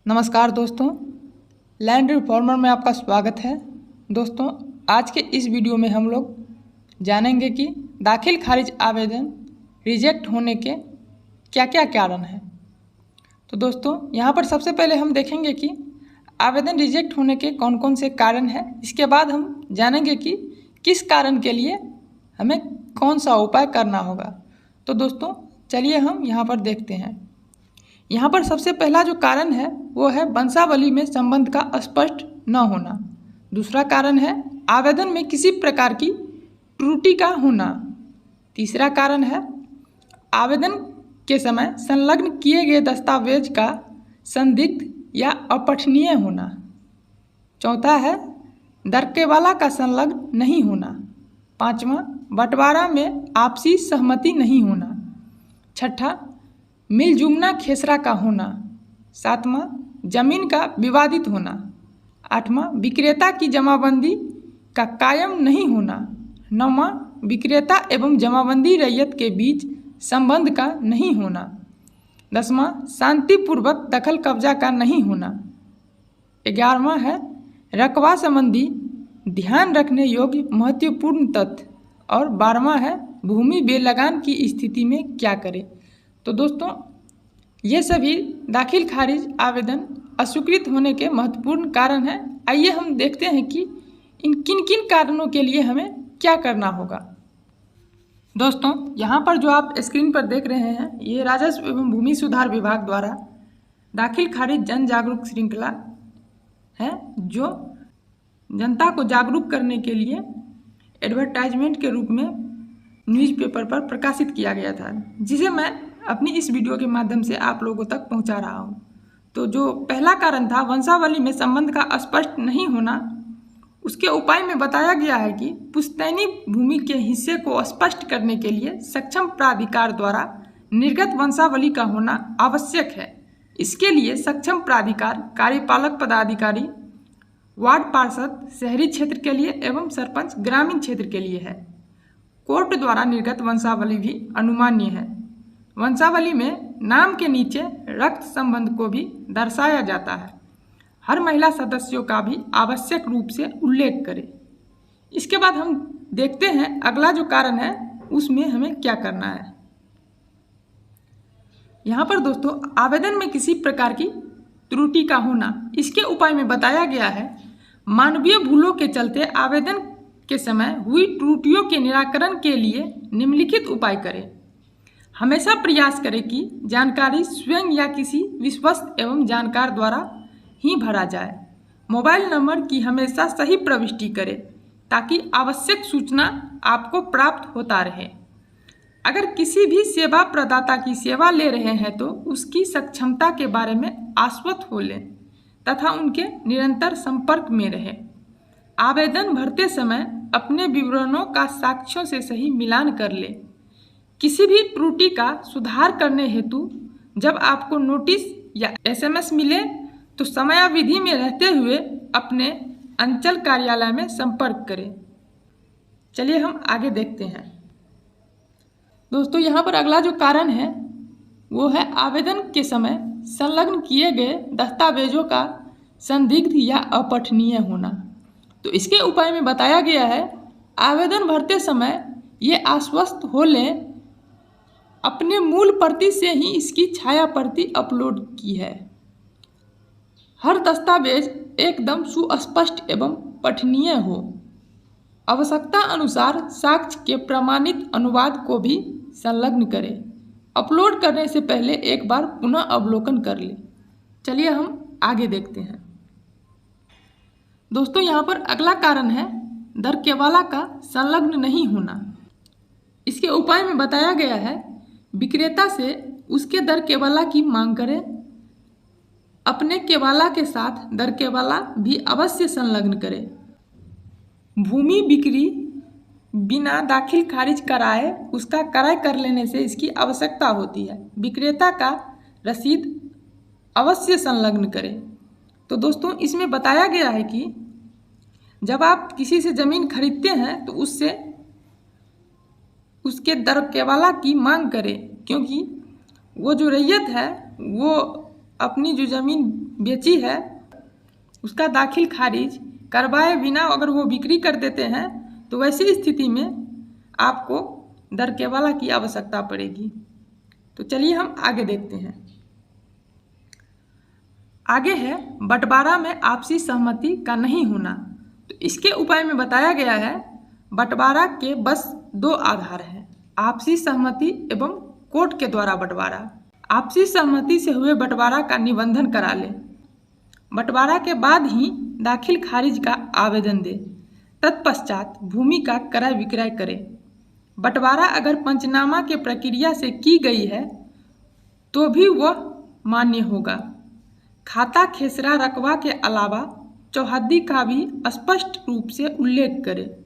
नमस्कार दोस्तों, land reformer में आपका स्वागत है। दोस्तों, आज के इस वीडियो में हम लोग जानेंगे कि दाखिल खारिज आवेदन रिजेक्ट होने के क्या क्या कारण हैं। तो दोस्तों, यहाँ पर सबसे पहले हम देखेंगे कि आवेदन रिजेक्ट होने के कौन कौन से कारण हैं। इसके बाद हम जानेंगे कि किस कारण के लिए हमें कौन सा उपाय करना होगा। तो दोस्तों, चलिए हम यहाँ पर देखते हैं। यहाँ पर सबसे पहला जो कारण है वो है वंशावली में संबंध का स्पष्ट न होना। दूसरा कारण है आवेदन में किसी प्रकार की त्रुटि का होना। तीसरा कारण है आवेदन के समय संलग्न किए गए दस्तावेज का संदिग्ध या अपठनीय होना। चौथा है दरकेवाला का संलग्न नहीं होना। पांचवा बंटवारा में आपसी सहमति नहीं होना। छठा मिलजुमना खेसरा का होना। सातवां जमीन का विवादित होना। आठवां विक्रेता की जमाबंदी का कायम नहीं होना। नौवां विक्रेता एवं जमाबंदी रैयत के बीच संबंध का नहीं होना। 10वां शांतिपूर्वक दखल कब्जा का नहीं होना। 11वां है रकबा संबंधी ध्यान रखने योग्य महत्वपूर्ण तथ्य। और 12वां है भूमि बेलगान की स्थिति में क्या करें। तो दोस्तों, ये सभी दाखिल खारिज आवेदन अस्वीकृत होने के महत्वपूर्ण कारण हैं। आइए हम देखते हैं कि इन किन किन कारणों के लिए हमें क्या करना होगा। दोस्तों, यहाँ पर जो आप स्क्रीन पर देख रहे हैं ये राजस्व एवं भूमि सुधार विभाग द्वारा दाखिल खारिज जन जागरूक श्रृंखला है, जो जनता को जागरूक करने के लिए एडवर्टाइजमेंट के रूप में न्यूज़पेपर पर प्रकाशित किया गया था, जिसे मैं अपनी इस वीडियो के माध्यम से आप लोगों तक पहुंचा रहा हूं। तो जो पहला कारण था वंशावली में संबंध का स्पष्ट नहीं होना, उसके उपाय में बताया गया है कि पुश्तैनी भूमि के हिस्से को स्पष्ट करने के लिए सक्षम प्राधिकार द्वारा निर्गत वंशावली का होना आवश्यक है। इसके लिए सक्षम प्राधिकार कार्यपालक पदाधिकारी वार्ड पार्षद शहरी क्षेत्र के लिए एवं सरपंच ग्रामीण क्षेत्र के लिए है। कोर्ट द्वारा निर्गत वंशावली भी अनुमान्य है। वंशावली में नाम के नीचे रक्त संबंध को भी दर्शाया जाता है। हर महिला सदस्यों का भी आवश्यक रूप से उल्लेख करें। इसके बाद हम देखते हैं अगला जो कारण है उसमें हमें क्या करना है। यहाँ पर दोस्तों आवेदन में किसी प्रकार की त्रुटि का होना, इसके उपाय में बताया गया है मानवीय भूलों के चलते आवेदन के समय हुई त्रुटियों के निराकरण के लिए निम्नलिखित उपाय करें। हमेशा प्रयास करें कि जानकारी स्वयं या किसी विश्वस्त एवं जानकार द्वारा ही भरा जाए। मोबाइल नंबर की हमेशा सही प्रविष्टि करें ताकि आवश्यक सूचना आपको प्राप्त होता रहे। अगर किसी भी सेवा प्रदाता की सेवा ले रहे हैं तो उसकी सक्षमता के बारे में आश्वस्त हो लें तथा उनके निरंतर संपर्क में रहें। आवेदन भरते समय अपने विवरणों का साक्ष्यों से सही मिलान कर लें। किसी भी त्रुटि का सुधार करने हेतु जब आपको नोटिस या SMS मिले तो समयावधि में रहते हुए अपने अंचल कार्यालय में संपर्क करें। चलिए हम आगे देखते हैं। दोस्तों, यहाँ पर अगला जो कारण है वो है आवेदन के समय संलग्न किए गए दस्तावेजों का संदिग्ध या अपठनीय होना। तो इसके उपाय में बताया गया है आवेदन भरते समय ये आश्वस्त हो लें अपने मूल प्रति से ही इसकी छाया प्रति अपलोड की है। हर दस्तावेज एकदम सुस्पष्ट एवं पठनीय हो। आवश्यकता अनुसार साक्ष्य के प्रमाणित अनुवाद को भी संलग्न करें। अपलोड करने से पहले एक बार पुनः अवलोकन कर लें। चलिए हम आगे देखते हैं। दोस्तों, यहाँ पर अगला कारण है दरकेवाला का संलग्न नहीं होना। इसके उपाय में बताया गया है विक्रेता से उसके दरकेवाला की मांग करें। अपने केवाला के साथ दरकेवाला भी अवश्य संलग्न करें। भूमि बिक्री बिना दाखिल खारिज कराए उसका क्रय कर लेने से इसकी आवश्यकता होती है। विक्रेता का रसीद अवश्य संलग्न करें। तो दोस्तों, इसमें बताया गया है कि जब आप किसी से ज़मीन खरीदते हैं तो उससे उसके दरकेवाला की मांग करें, क्योंकि वो जो रैयत है वो अपनी जो ज़मीन बेची है उसका दाखिल खारिज करवाए बिना अगर वो बिक्री कर देते हैं तो वैसी स्थिति में आपको दरकेवाला की आवश्यकता पड़ेगी। तो चलिए हम आगे देखते हैं। आगे है बंटवारा में आपसी सहमति का नहीं होना। तो इसके उपाय में बताया गया है बंटवारा के बस दो आधार हैं, आपसी सहमति एवं कोर्ट के द्वारा बंटवारा। आपसी सहमति से हुए बंटवारा का निबंधन करा ले, बंटवारा के बाद ही दाखिल खारिज का आवेदन दे, तत्पश्चात भूमि का क्रय विक्रय करे। बंटवारा अगर पंचनामा के प्रक्रिया से की गई है तो भी वह मान्य होगा। खाता खेसरा रकबा के अलावा चौहद्दी का भी स्पष्ट रूप से उल्लेख करे।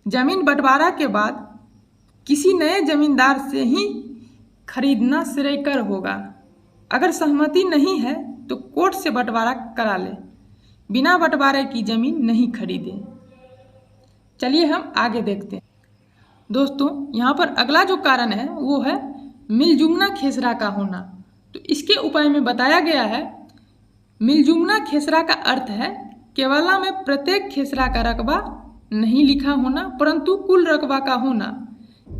जमीन बंटवारा के बाद किसी नए जमींदार से ही खरीदना श्रेयकर होगा। अगर सहमति नहीं है तो कोर्ट से बंटवारा करा ले, बिना बंटवारे की जमीन नहीं खरीदे। चलिए हम आगे देखते हैं। दोस्तों यहाँ पर अगला जो कारण है वो है मिलजुमना खेसरा का होना। तो इसके उपाय में बताया गया है मिलजुमना खेसरा का अर्थ है केवला में प्रत्येक खेसरा का रकबा नहीं लिखा होना परंतु कुल रकबा का होना,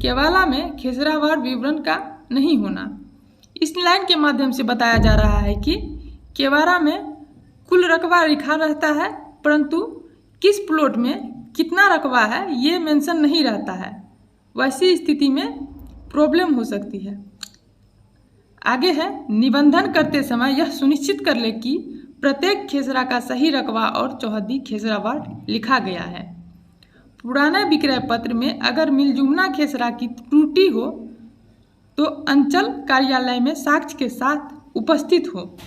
केवला में खेसरावार विवरण का नहीं होना। इस लाइन के माध्यम से बताया जा रहा है कि केवरा में कुल रकबा लिखा रहता है परंतु किस प्लॉट में कितना रकबा है ये मेंशन नहीं रहता है, वैसी स्थिति में प्रॉब्लम हो सकती है। आगे है निबंधन करते समय यह सुनिश्चित कर ले कि प्रत्येक खेसरा का सही रकबा और चौहद्दी खेसरावार लिखा गया है। पुराने विक्रय पत्र में अगर मिलजुमना खेसरा की त्रुटि हो तो अंचल कार्यालय में साक्ष्य के साथ उपस्थित हो।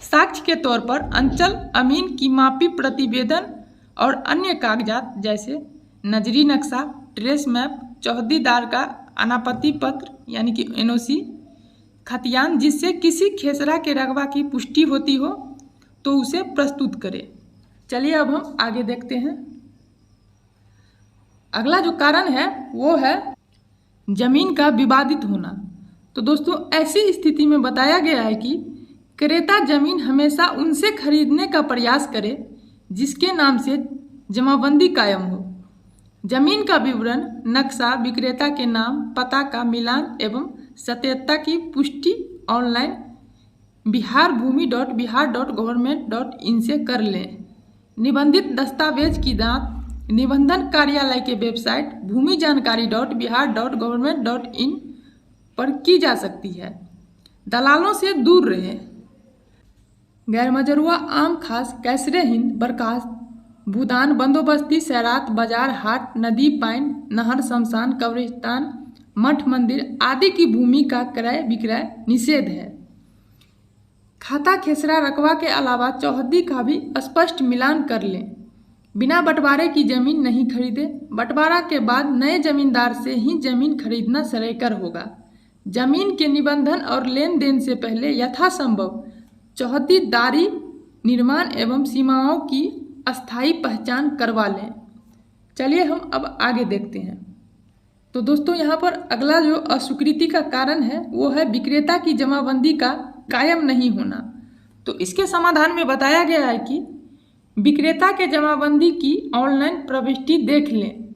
साक्ष्य के तौर पर अंचल अमीन की मापी प्रतिवेदन और अन्य कागजात जैसे नजरी नक्शा, ट्रेस मैप, चौहद्दीदार का अनापत्ति पत्र यानी कि एनओसी, खतियान जिससे किसी खेसरा के रकबा की पुष्टि होती हो तो उसे प्रस्तुत करे। चलिए अब हम आगे देखते हैं। अगला जो कारण है वो है जमीन का विवादित होना। तो दोस्तों ऐसी स्थिति में बताया गया है कि क्रेता जमीन हमेशा उनसे खरीदने का प्रयास करे जिसके नाम से जमाबंदी कायम हो। जमीन का विवरण, नक्शा, विक्रेता के नाम, पता का मिलान एवं सत्यता की पुष्टि ऑनलाइन biharbhumi.bihar.government.in से कर लें। निबंधित दस्तावेज की जांच निबंधन कार्यालय के वेबसाइट bhumijankari.bihar.government.in पर की जा सकती है। दलालों से दूर रहें। गैरमजरूआ आम खास कैसरे हिंद बर्खास्त भूदान बंदोबस्ती सैरात बाजार हाट नदी पाइन नहर शमशान कब्रिस्तान मठ मंदिर आदि की भूमि का क्रय विक्रय निषेध है। खाता खेसरा रकबा के अलावा चौहद्दी का भी स्पष्ट मिलान कर लें। बिना बंटवारे की जमीन नहीं खरीदे। बंटवारा के बाद नए जमींदार से ही जमीन खरीदना श्रेयकर होगा। जमीन के निबंधन और लेन देन से पहले यथासंभव चौहद्दीदारी निर्माण एवं सीमाओं की अस्थायी पहचान करवा लें। चलिए हम अब आगे देखते हैं। तो दोस्तों यहाँ पर अगला जो अस्वीकृति का कारण है वो है विक्रेता की जमाबंदी का कायम नहीं होना। तो इसके समाधान में बताया गया है कि विक्रेता के जमाबंदी की ऑनलाइन प्रविष्टि देख लें।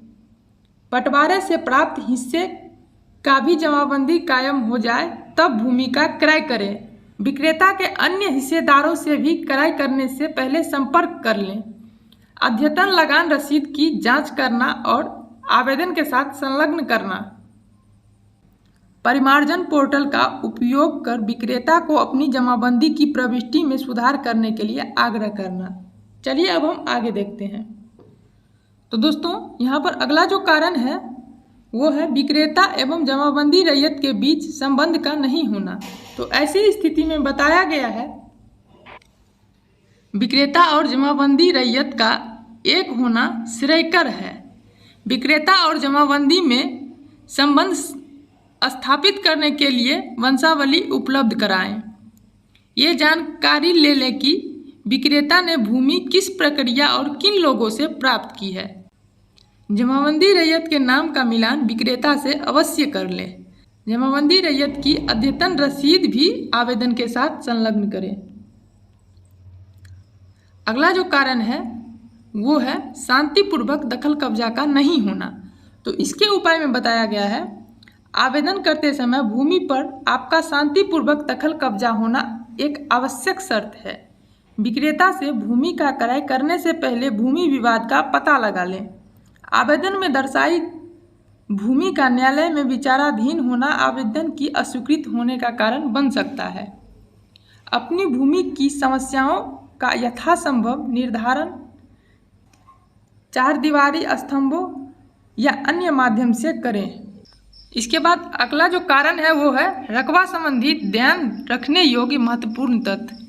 बंटवारे से प्राप्त हिस्से का भी जमाबंदी कायम हो जाए तब भूमि का क्रय करें। विक्रेता के अन्य हिस्सेदारों से भी क्रय करने से पहले संपर्क कर लें। अद्यतन लगान रसीद की जांच करना और आवेदन के साथ संलग्न करना। परिमार्जन पोर्टल का उपयोग कर विक्रेता को अपनी जमाबंदी की प्रविष्टि में सुधार करने के लिए आग्रह करना। चलिए अब हम आगे देखते हैं। तो दोस्तों यहाँ पर अगला जो कारण है वो है विक्रेता एवं जमाबंदी रैयत के बीच संबंध का नहीं होना। तो ऐसी स्थिति में बताया गया है विक्रेता और जमाबंदी रैयत का एक होना श्रेयकर है। विक्रेता और जमाबंदी में संबंध स्थापित करने के लिए वंशावली उपलब्ध कराएं। ये जानकारी ले लें कि विक्रेता ने भूमि किस प्रक्रिया और किन लोगों से प्राप्त की है। जमाबंदी रैयत के नाम का मिलान विक्रेता से अवश्य कर लें। जमाबंदी रैयत की अद्यतन रसीद भी आवेदन के साथ संलग्न करें। अगला जो कारण है वो है शांतिपूर्वक दखल कब्जा का नहीं होना। तो इसके उपाय में बताया गया है, आवेदन करते समय भूमि पर आपका शांतिपूर्वक दखल कब्जा होना एक आवश्यक शर्त है। विक्रेता से भूमि का क्रय करने से पहले भूमि विवाद का पता लगा लें। आवेदन में दर्शाई भूमि का न्यायालय में विचाराधीन होना आवेदन की अस्वीकृत होने का कारण बन सकता है। अपनी भूमि की समस्याओं का यथासंभव निर्धारण चार दीवारी स्तंभों या अन्य माध्यम से करें। इसके बाद अगला जो कारण है वो है रकबा संबंधी ध्यान रखने योग्य महत्वपूर्ण तथ्य।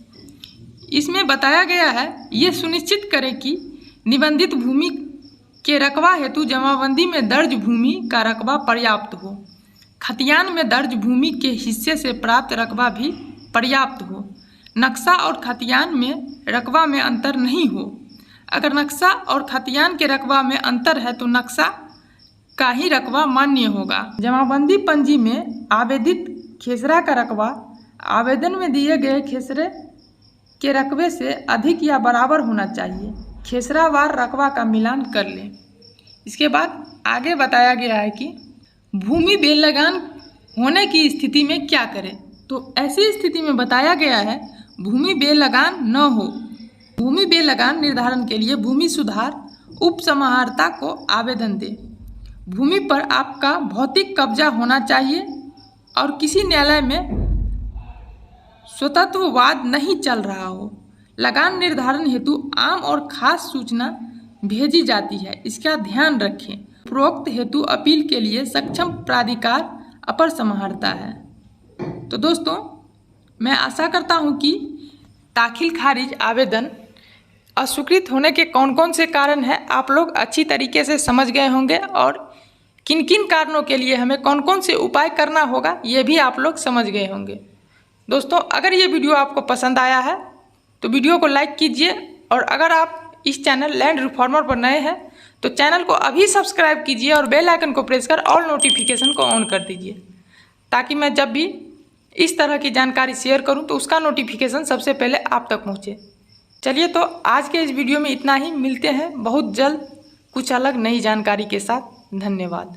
इसमें बताया गया है, ये सुनिश्चित करें कि निबंधित भूमि के रकबा हेतु जमाबंदी में दर्ज भूमि का रकबा पर्याप्त हो। खतियान में दर्ज भूमि के हिस्से से प्राप्त रकबा भी पर्याप्त हो। नक्शा और खतियान में रकबा में अंतर नहीं हो। अगर नक्शा और खतियान के रकबा में अंतर है तो नक्शा का ही रकबा मान्य होगा। जमाबंदी पंजी में आवेदित खेसरा का रकबा आवेदन में दिए गए खेसरे के रकबे से अधिक या बराबर होना चाहिए। खेसरावार रकबा का मिलान कर लें। इसके बाद आगे बताया गया है कि भूमि बेलगान होने की स्थिति में क्या करें। तो ऐसी स्थिति में बताया गया है, भूमि बेलगान न हो। भूमि बेलगान निर्धारण के लिए भूमि सुधार उपसमाहर्ता को आवेदन दें। भूमि पर आपका भौतिक कब्जा होना चाहिए और किसी न्यायालय में स्वतंत्रवाद नहीं चल रहा हो। लगान निर्धारण हेतु आम और खास सूचना भेजी जाती है, इसका ध्यान रखें। उपरोक्त हेतु अपील के लिए सक्षम प्राधिकार अपर समाहर्ता है। तो दोस्तों, मैं आशा करता हूं कि दाखिल खारिज आवेदन अस्वीकृत होने के कौन कौन से कारण हैं आप लोग अच्छी तरीके से समझ गए होंगे और किन किन कारणों के लिए हमें कौन कौन से उपाय करना होगा ये भी आप लोग समझ गए होंगे। दोस्तों, अगर ये वीडियो आपको पसंद आया है तो वीडियो को लाइक कीजिए और अगर आप इस चैनल लैंड रिफॉर्मर पर नए हैं तो चैनल को अभी सब्सक्राइब कीजिए और बेल आइकन को प्रेस कर ऑल नोटिफिकेशन को ऑन कर दीजिए, ताकि मैं जब भी इस तरह की जानकारी शेयर करूं तो उसका नोटिफिकेशन सबसे पहले आप तक पहुंचे। चलिए, तो आज के इस वीडियो में इतना ही। मिलते हैं बहुत जल्द कुछ अलग नई जानकारी के साथ। धन्यवाद।